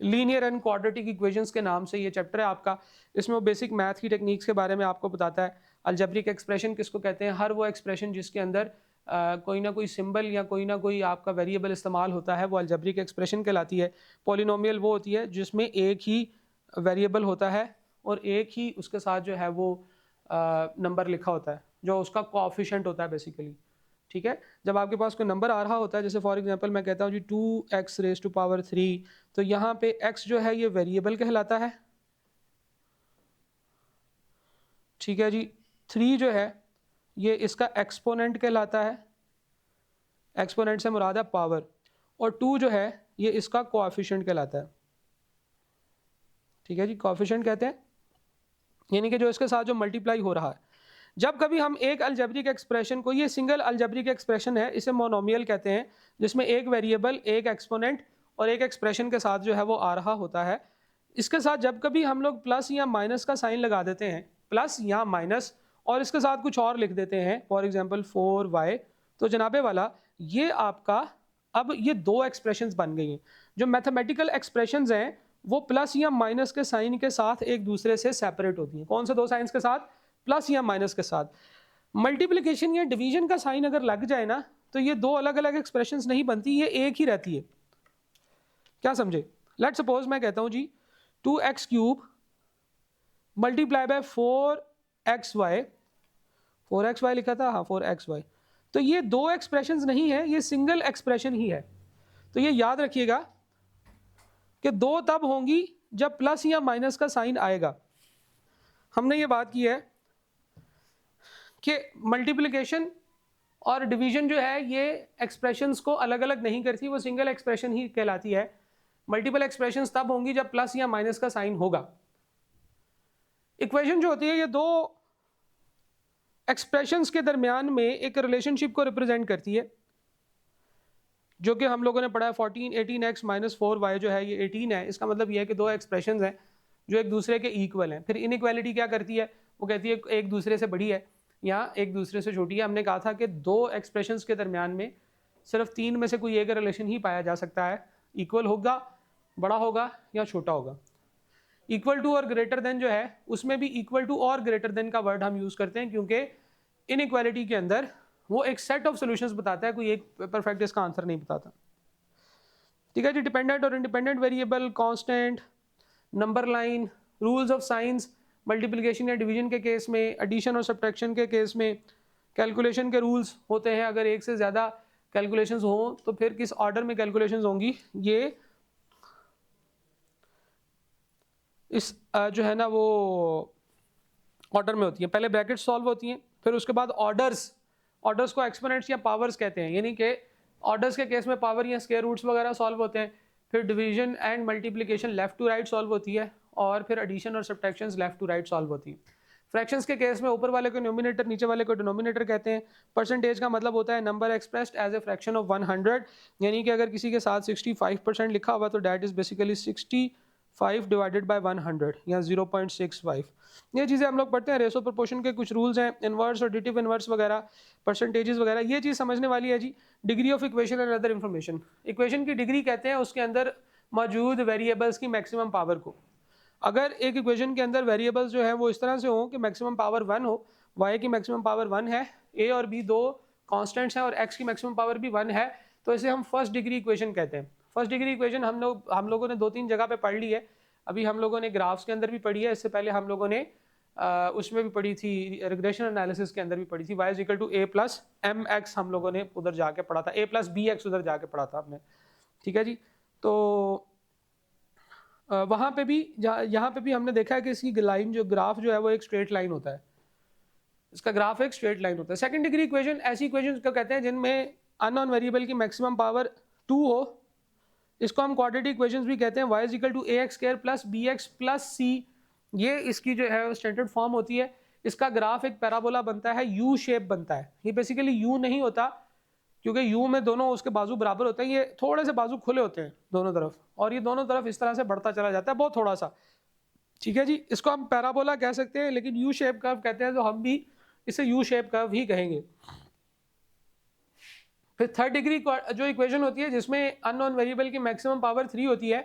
Linear and quadratic equations के नाम से ये चैप्टर है आपका। इसमें वो बेसिक मैथ की टेक्निक्स के बारे में आपको बताता है। अलजेब्रिक एक्सप्रेशन किसको कहते हैं? हर वो एक्सप्रेशन जिसके अंदर कोई ना कोई सिंबल या कोई ना कोई आपका वेरिएबल इस्तेमाल होता है, वो अलजेब्रिक एक्सप्रेशन कहलाती है। पॉलिनोमियल वो होती है जिसमें एक ही वेरिएबल होता है और एक ही उसके साथ जो है वो नंबर लिखा होता है, जो उसका कोएफिशिएंट होता है बेसिकली। ठीक है, जब आपके पास कोई नंबर आ रहा होता है, जैसे फॉर एग्जांपल मैं कहता हूँ जी 2x⁻³ तो यहाँ पे x जो है ये वेरिएबल कहलाता है। ठीक है जी, 3 जो है ये इसका एक्सपोनेंट कहलाता है। एक्सपोनेंट से मुराद है पावर, और 2 जो है ये इसका कोएफिशिएंट कहलाता है। ठीक है जी, कोएफिशिएंट कहते हैं यानी कि जो इसके साथ जो मल्टीप्लाई हो रहा है। जब कभी हम एक अलजेब्रिक एक्सप्रेशन को, ये सिंगल अलजेब्रिक एक्सप्रेशन है, इसे मोनोमियल कहते हैं, जिसमें एक वेरिएबल, एक एक्सपोनेंट और एक एक्सप्रेशन के साथ जो है वो आ रहा होता है। इसके साथ जब कभी हम लोग प्लस या माइनस का साइन लगा देते हैं, प्लस या माइनस, और इसके साथ कुछ और लिख देते हैं, फॉर एग्जांपल 4y, तो जनाबे वाला ये आपका, अब ये दो एक्सप्रेशंस बन गई हैं। जो मैथमेटिकल एक्सप्रेशंस हैं वो प्लस या माइनस के साइन के साथ एक दूसरे से सेपरेट होती हैं। कौन से दो साइंस के साथ? प्लस या माइनस के साथ। मल्टीप्लिकेशन या डिवीजन का साइन अगर लग जाए ना, तो ये दो अलग अलग एक्सप्रेशंस नहीं बनती, ये एक ही रहती है। क्या समझे? लेट सपोज मैं कहता हूं जी 2x³ multiply by 4xy, 4xy लिखा था, हाँ 4xy, तो ये दो एक्सप्रेशंस नहीं है, ये सिंगल एक्सप्रेशन ही है। तो ये याद रखिएगा कि दो तब होंगी जब प्लस या माइनस का साइन आएगा। हमने ये बात की है कि मल्टीप्लिकेशन और डिवीजन जो है ये एक्सप्रेशंस को अलग अलग नहीं करती, वो सिंगल एक्सप्रेशन ही कहलाती है। मल्टीपल एक्सप्रेशंस तब होंगी जब प्लस या माइनस का साइन होगा। इक्वेशन जो होती है ये दो एक्सप्रेशंस के दरमियान में एक रिलेशनशिप को रिप्रेजेंट करती है, जो कि हम लोगों ने पढ़ा है 14 18x - 4y जो है ये 18 है। इसका मतलब ये है कि दो एक्सप्रेशंस हैं जो एक दूसरे के इक्वल हैं। फिर इनइक्वालिटी क्या करती है? वो कहती है एक दूसरे से बड़ी है या एक दूसरे से छोटी है। हमने कहा था कि दो एक्सप्रेशंस के दरमियान में सिर्फ तीन में से कोई एक रिलेशन ही पाया जा सकता है, इक्वल होगा, बड़ा होगा या छोटा होगा। इक्वल टू और ग्रेटर देन जो है उसमें भी इक्वल टू और ग्रेटर देन का वर्ड हम यूज करते हैं, क्योंकि इनइक्वालिटी के अंदर वो एक सेट ऑफ सॉल्यूशंस बताता है, कोई एक परफेक्ट इसका आंसर नहीं बताता। ठीक है जी, डिपेंडेंट और independent variable, constant, number line, rules of science, multiplication या डिवीजन के केस में, एडिशन और सब्ट्रैक्शन के केस में, कैलकुलेशन के रूल्स होते हैं। अगर एक से ज़्यादा कैलकुलेशंस हों तो फिर किस ऑर्डर में कैलकुलेशंस होंगी, ये इस जो है ना वो ऑर्डर में होती है। पहले ब्रैकेट्स सॉल्व होती हैं, फिर उसके बाद ऑर्डर्स को एक्सपोनेंट्स या पावर्स कहते हैं, यानी कि ऑर्डर्स के केस में पावर या स्क्वायर रूट्स वगैरह सॉल्व होते हैं। फिर division and multiplication left to right solve होती है, और फिर एडिशन और subtractions left to right solve होती है। फ्रैक्शंस के केस में ऊपर वाले को न्यूमिनेटर, नीचे वाले को डिनोमिनेटर कहते हैं। परसेंटेज का मतलब होता है number expressed as a fraction of 100, यानी कि अगर किसी के साथ 65% लिखा हुआ तो that is basically 65 divided by 100 या 0.65। ये चीज़ें हम लोग पढ़ते हैं। रेशो प्रोपोर्शन के कुछ रूल्स हैं, इनवर्स और एडिटिव इनवर्स वगैरह, परसेंटेजेस वगैरह, ये चीज़ समझने वाली है जी। Degree of equation and other information, equation की डिग्री कहते हैं उसके अंदर मौजूद वेरिएबल्स की मैक्सिमम पावर को। अगर एक इक्वेशन के अंदर वेरिएबल्स जो है वो इस तरह से हो कि मैक्सिमम पावर 1 हो, y की मैक्सिमम पावर 1 है, a और b दो कांस्टेंट्स हैं और x की मैक्सिमम पावर भी 1 है, तो इसे हम फर्स्ट डिग्री इक्वेशन कहते हैं। फर्स्ट डिग्री इक्वेशन हम लोगों ने 2-3 जगह पे पढ़ ली है। अभी हम लोगों ने ग्राफ्स के अंदर भी पढ़ी है, इससे पहले हम लोगों ने उसमें भी पढ़ी थी, रिग्रेशन एनालिसिस के अंदर भी पढ़ी थी। y = a + mx हम लोगों ने उधर जाके पढ़ा था, a + bx उधर जाके पढ़ा था आपने। ठीक है जी, तो वहाँ पे भी, यहाँ पे भी हमने देखा है कि इसकी लाइन जो ग्राफ जो है वो एक स्ट्रेट लाइन होता है, इसका ग्राफ एक स्ट्रेट लाइन होता है। सेकंड डिग्री इक्वेशन ऐसी इक्वेशन को कहते हैं जिनमें अननोन वेरिएबल की मैक्सिमम पावर 2 हो, इसको हम क्वाड्रेटिक इक्वेशंस भी कहते हैं। y = ax² + bx + c, ये इसकी जो है स्टैंडर्ड फॉर्म होती है। इसका ग्राफ एक पैराबोला बनता है, यू शेप बनता है। ये बेसिकली यू नहीं होता, क्योंकि यू में दोनों उसके बाजू बराबर होते हैं, ये थोड़े से बाजू खुले होते हैं दोनों तरफ, और ये दोनों तरफ इस तरह से बढ़ता चला जाता है, बहुत थोड़ा सा। ठीक है जी, इसको हम पैराबोला कह सकते हैं, लेकिन यू शेप कर्व कहते हैं, तो हम भी इसे यू शेप कर्व ही कहेंगे। फिर थर्ड डिग्री जो इक्वेशन होती है जिसमें अननोन वेरिएबल की मैक्सिमम पावर 3 होती है,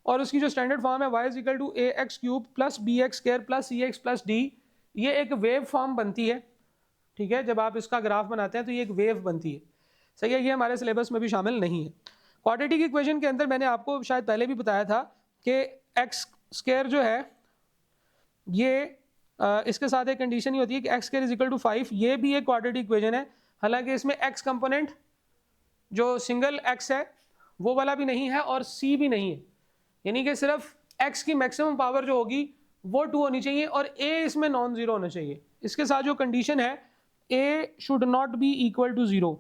और उसकी जो स्टैंडर्ड फॉर्म है y is equal to ax³ plus bx² plus cx plus d, ये एक वेव फॉर्म बनती है। ठीक है, जब आप इसका ग्राफ बनाते हैं तो ये एक वेव बनती है। सही है, ये हमारे सिलेबस में भी शामिल नहीं है। क्वाड्रेटिक इक्वेशन के अंदर मैंने आपको शायद पहले भी बताया था कि x² जो है ये इसके साथ एक कंडीशन ही होती है कि x² इज इक्वल टू 5, ये भी एक क्वाड्रेटिक इक्वेशन है। हालांकि इसमें x कंपोनेंट जो सिंगल x है वो वाला भी नहीं है और c भी नहीं है, यानी कि सिर्फ x की मैक्सिमम पावर जो होगी वो 2 होनी चाहिए और a इसमें नॉन जीरो होना चाहिए। इसके साथ जो कंडीशन है a should not be equal to 0।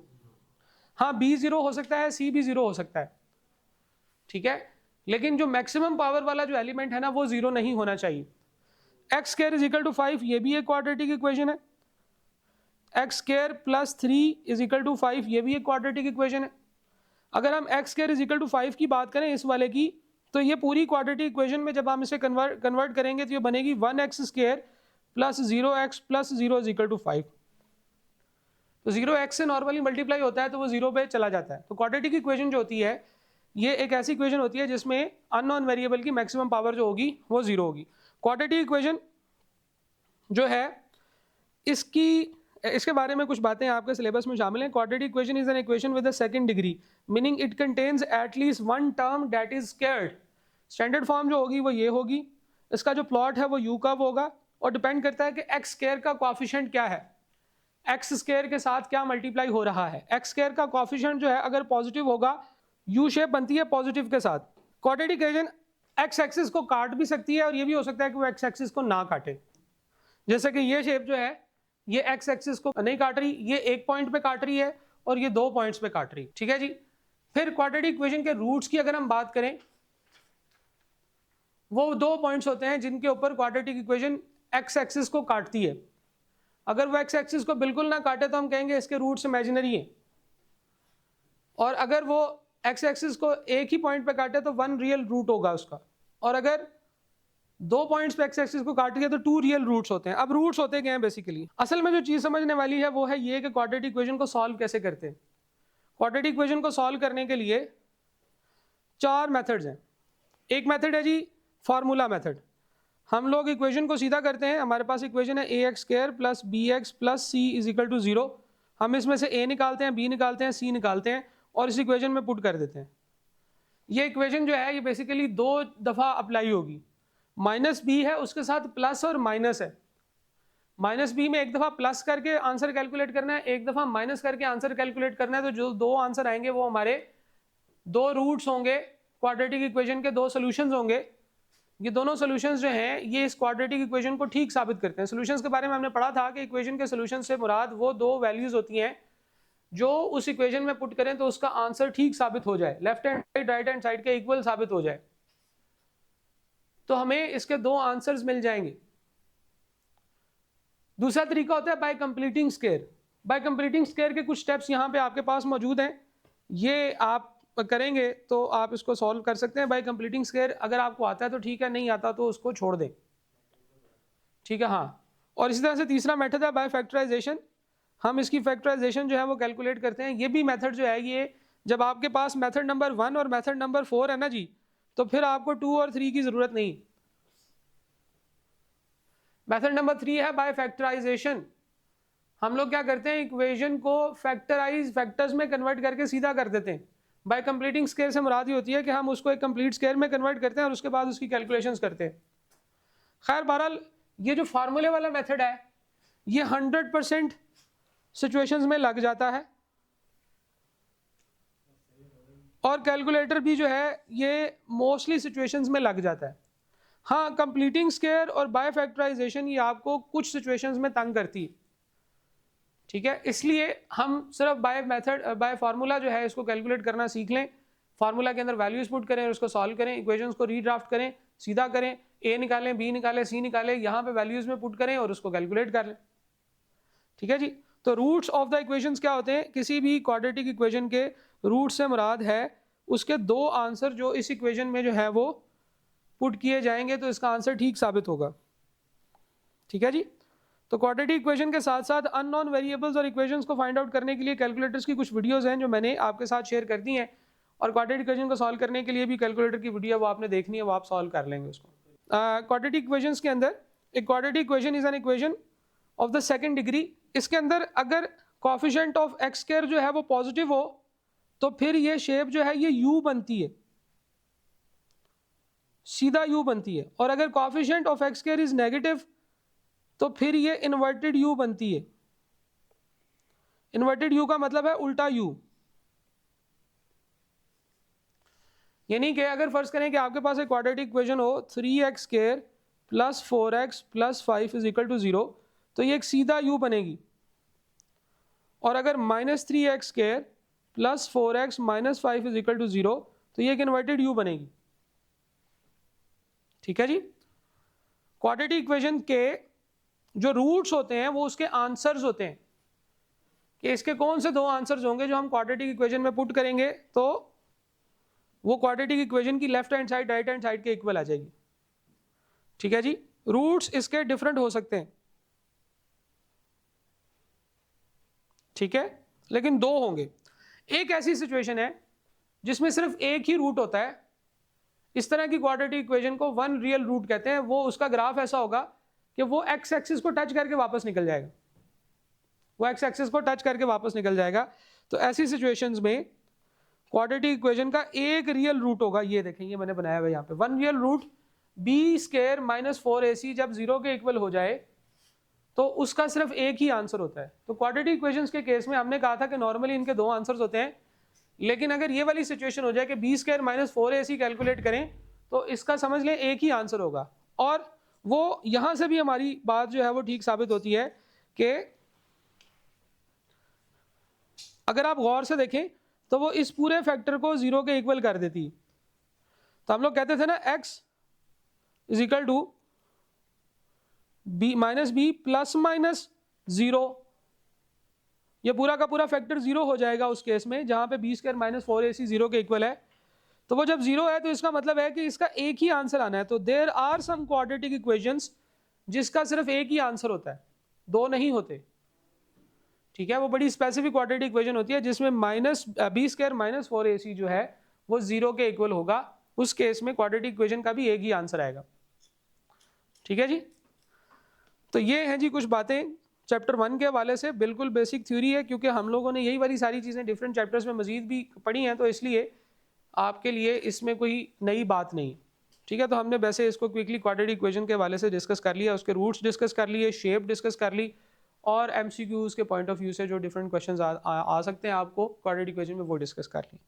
हाँ, b 0 हो सकता है, c भी 0 हो सकता है, ठीक है, लेकिन जो मैक्सिमम पावर वाला जो एलिमेंट है ना वो 0 नहीं होना चाहिए। x² इज इक्वल टू 5, ये भी एक क्वाड्रेटिक इक्वेशन है। x² plus 3 is equal to 5, ये भी एक क्वाड्रेटिक इक्वेशन है। अगर हम x² इज इक्वल टू 5 की बात करें इस वाले की, तो ये पूरी क्वाड्रेटिक इक्वेशन में जब हम इसे कन्वर्ट करेंगे तो ये बनेगी 1x² plus 0x plus 0 is equal to 5। तो 0x से नॉर्मली मल्टीप्लाई होता है तो वो 0 पे चला जाता है। तो क्वाड्रेटिक इक्वेशन जो होती है ये एक ऐसी इक्वेशन होती है जिसमें अननोन वेरिएबल की मैक्सिमम पावर जो होगी वो 0 होगी। क्वाड्रेटिक इक्वेशन जो है इसके बारे में कुछ बातें आपके सिलेबस में शामिल हैं। Quadratic equation is an equation with the second degree, meaning it contains at least one term that is squared. Standard form जो होगी वो ये होगी, इसका जो प्लॉट है वो यू कर्व होगा और डिपेंड करता है कि x² का कोएफिशिएंट क्या है, x² के साथ क्या मल्टीप्लाई हो रहा है। x² का कोएफिशिएंट जो है अगर पॉजिटिव होगा, यू शेप बनती है पॉजिटिव के साथ। क्वाड्रेटिक इक्वेशन x एक्सिस को काट भी सकती है और ये भी हो सकता है कि वो x एक्सिस को ना काटे। जैसे कि ये शेप जो है ये x एक्सिस को नहीं काट रही, ये एक पॉइंट पे काट रही है और ये 2 पॉइंट्स पे काट रही, ठीक है जी। फिर क्वाड्रेटिक इक्वेशन के रूट्स की अगर हम बात करें, वो 2 पॉइंट्स होते हैं जिनके ऊपर क्वाड्रेटिक इक्वेशन x एक्सिस को काटती है। अगर वो x एक्सिस को बिल्कुल ना काटे तो हम कहेंगे इसके रूट्स इमेजिनरी हैं, और अगर वो x एक्सिस को एक ही पॉइंट पे काटे तो 1 रियल रूट होगा उसका, और अगर 2 पॉइंट्स पे x एक्सिस को काट दिया तो 2 रियल रूट्स होते हैं। अब रूट्स होते क्या हैं बेसिकली, असल में जो चीज समझने वाली है वो है ये कि क्वाड्रेटिक इक्वेशन को सॉल्व कैसे करते हैं। क्वाड्रेटिक इक्वेशन को सॉल्व करने के लिए 4 मेथड्स हैं। एक मेथड है जी फार्मूला मेथड, हम लोग इक्वेशन को सीधा करते हैं। हमारे पास इक्वेशन है ax² plus bx plus c is equal to 0। हम इसमें से a निकालते हैं, b निकालते हैं, c निकालते हैं और इस इक्वेशन में पुट कर देते हैं। ये इक्वेशन जो है ये बेसिकली 2 दफ़ा अप्लाई होगी। माइनस b है, उसके साथ प्लस और माइनस है। माइनस b में एक दफ़ा प्लस करके आंसर कैलकुलेट करना है, एक दफ़ा माइनस करके आंसर कैलकुलेट करना है। तो जो 2 आंसर आएंगे वो हमारे 2 रूट्स होंगे, क्वाड्रेटिक इक्वेशन के 2 सोल्यूशंस होंगे। ये दोनों सॉल्यूशंस जो हैं ये इस क्वाड्रेटिक इक्वेशन को ठीक साबित करते हैं। सॉल्यूशंस के बारे में हमने पढ़ा था कि इक्वेशन के सॉल्यूशन से मुराद वो 2 वैल्यूज होती हैं जो उस इक्वेशन में पुट करें तो उसका आंसर ठीक साबित हो जाए, left hand side right hand side के इक्वल साबित हो जाए, तो हमें इसके 2 आंसर्स मिल जाएंगे। दूसरा तरीका होता है bye completing square. Bye completing square के कुछ स्टेप्स यहाँ पे आपके पास मौजूद हैं, ये आप करेंगे तो आप इसको सॉल्व कर सकते हैं बाय कंप्लीटिंग स्क्वायर। अगर आपको आता है तो ठीक है, नहीं आता तो उसको छोड़ दें, ठीक है। हाँ, और इसी तरह से तीसरा मेथड है बाय फैक्टराइजेशन। हम इसकी फैक्टराइजेशन जो है वो कैलकुलेट करते हैं। ये भी मेथड जो है ये जब आपके पास मेथड नंबर 1 और मेथड नंबर 4 है ना जी, तो फिर आपको 2 और 3 की जरूरत नहीं। मेथड नंबर 3 है बाय फैक्टराइजेशन। हम लोग क्या करते हैं, इक्वेशन को फैक्टर्स में कन्वर्ट करके सीधा कर देते हैं। बाय कंप्लीटिंग स्क्वायर से मुराद ही होती है कि हम उसको एक कंप्लीट स्क्वायर में कन्वर्ट करते हैं और उसके बाद उसकी कैलकुलेशंस करते हैं। खैर बहरहाल ये जो फार्मूले वाला मेथड है ये 100% सिचुएशंस में लग जाता है और कैलकुलेटर भी जो है ये मोस्टली सिचुएशंस में लग जाता है। हाँ, कंप्लीटिंग स्क्वायर और बाय फैक्टराइजेशन ये आपको कुछ सिचुएशंस में तंग करती है, ठीक है। इसलिए हम सिर्फ बाय फार्मूला जो है इसको कैलकुलेट करना सीख लें। फार्मूला के अंदर वैल्यूज पुट करें और उसको सॉल्व करें, इक्वेशंस को रीड्राफ्ट करें, सीधा करें, a निकालें, b निकालें, c निकालें, यहाँ पे वैल्यूज में पुट करें और उसको कैलकुलेट कर लें, ठीक है जी। तो रूट्स ऑफ द इक्वेशंस क्या होते हैं, किसी भी क्वाड्रेटिक इक्वेशन के रूट से मुराद है उसके 2 आंसर जो इस इक्वेशन में जो है वो पुट किए जाएंगे तो इसका आंसर ठीक साबित होगा, ठीक है जी। तो क्वाड्रेटिक इक्वेशन के साथ साथ अननोन वेरिएबल्स और इक्वेशंस को फाइंड आउट करने के लिए कैलकुलेटर्स की कुछ वीडियोस हैं जो मैंने आपके साथ शेयर कर दी हैं और क्वाड्रेटिक इक्वेशन को सॉल्व करने के लिए भी कैलकुलेटर की वीडियो वो आपने देखनी है, वो आप सॉल्व कर लेंगे उसको। क्वाड्रेटिक इक्वेशंस के अंदर एक quadratic equation is an equation of the second degree. इसके अंदर अगर कोफिशिएंट ऑफ एक्स स्क्वायर जो है वो पॉजिटिव हो तो फिर ये शेप जो है ये यू बनती है, सीधा यू बनती है, और अगर coefficient of x square is negative तो फिर ये इन्वर्टेड यू बनती है। इन्वर्टेड यू का मतलब है उल्टा यू, यानी कि अगर फर्ज करें कि आपके पास एक क्वाड्रेटिक इक्वेशन हो 3x square plus 4x plus 5 is equal to 0, तो ये एक सीधा u बनेगी। और अगर -3x square plus 4x minus 5 is equal to 0, तो ये एक इन्वर्टेड u बनेगी। ठीक है जी। क्वाड्रेटिक इक्वेशन के जो रूट्स होते हैं वो उसके आंसर्स होते हैं, कि इसके कौन से दो आंसर्स होंगे जो हम क्वाड्रेटिक इक्वेशन में पुट करेंगे तो वो क्वाड्रेटिक इक्वेशन की left hand side right hand side के इक्वल आ जाएगी। ठीक है जी। रूट्स इसके डिफरेंट हो सकते हैं, ठीक है, लेकिन दो होंगे। एक ऐसी सिचुएशन है जिसमें सिर्फ एक ही रूट होता है, इस तरह की क्वाड्रेटिक इक्वेशन को वन रियल रूट कहते हैं। वो उसका ग्राफ ऐसा होगा कि वो एक्स एक्सिस को टच करके वापस निकल जाएगा, वो एक्स एक्सिस को टच करके वापस निकल जाएगा। तो ऐसी सिचुएशंस में क्वाड्रेटिक इक्वेशन का एक रियल रूट होगा, ये देखें ये मैंने बनाया हुआ यहाँ पे, one real root b square minus 4ac जब 0 के इक्वल हो जाए तो उसका सिर्फ एक ही आंसर होता है। तो क्वाड्रेटिक इक्वेशंस के केस में हमने कहा था कि नॉर्मली इनके दो आंसर्स होते हैं, लेकिन अगर ये वाली सिचुएशन हो जाए कि B square minus 4ac calculate करें तो इसका समझ लें एक ही आंसर होगा। और वो यहाँ से भी हमारी बात जो है वो ठीक साबित होती है कि अगर आप गौर से देखें तो वो इस पूरे फैक्टर को 0 के इक्वल कर देती है। तो हम लोग कहते थे ना x is equal to b minus b plus minus 0, ये पूरा का पूरा फैक्टर 0 हो जाएगा उस केस में जहां पे बी स्क्वायर माइनस 4ac 0 के इक्वल है। तो वो जब 0 है तो इसका मतलब है कि इसका एक ही आंसर आना है। तो there are some quadratic equations जिसका सिर्फ एक ही आंसर होता है, दो नहीं होते। ठीक है, वो बड़ी स्पेसिफिक क्वाड्रेटिक इक्वेशन होती है जिसमें minus B square minus 4ac जो है वो 0 के इक्वल होगा। उस केस में क्वाड्रेटिक इक्वेशन का भी एक ही आंसर आएगा। ठीक है जी। तो ये हैं जी कुछ बातें चैप्टर 1 के हवाले से, बिल्कुल बेसिक थ्योरी है, क्योंकि हम लोगों ने यही वाली सारी चीज़ें डिफरेंट चैप्टर्स में मजीद भी पढ़ी हैं, तो इसलिए आपके लिए इसमें कोई नई बात नहीं। ठीक है, तो हमने वैसे इसको क्विकली क्वाड्रेटिक इक्वेशन के हवाले से डिस्कस कर लिया, उसके रूट्स डिस्कस कर लिए, शेप डिस्कस कर ली, और MCQs के पॉइंट ऑफ व्यू से जो डिफरेंट क्वेश्चंस आ सकते हैं आपको क्वाड्रेटिक इक्वेशन में वो डिस्कस कर ली।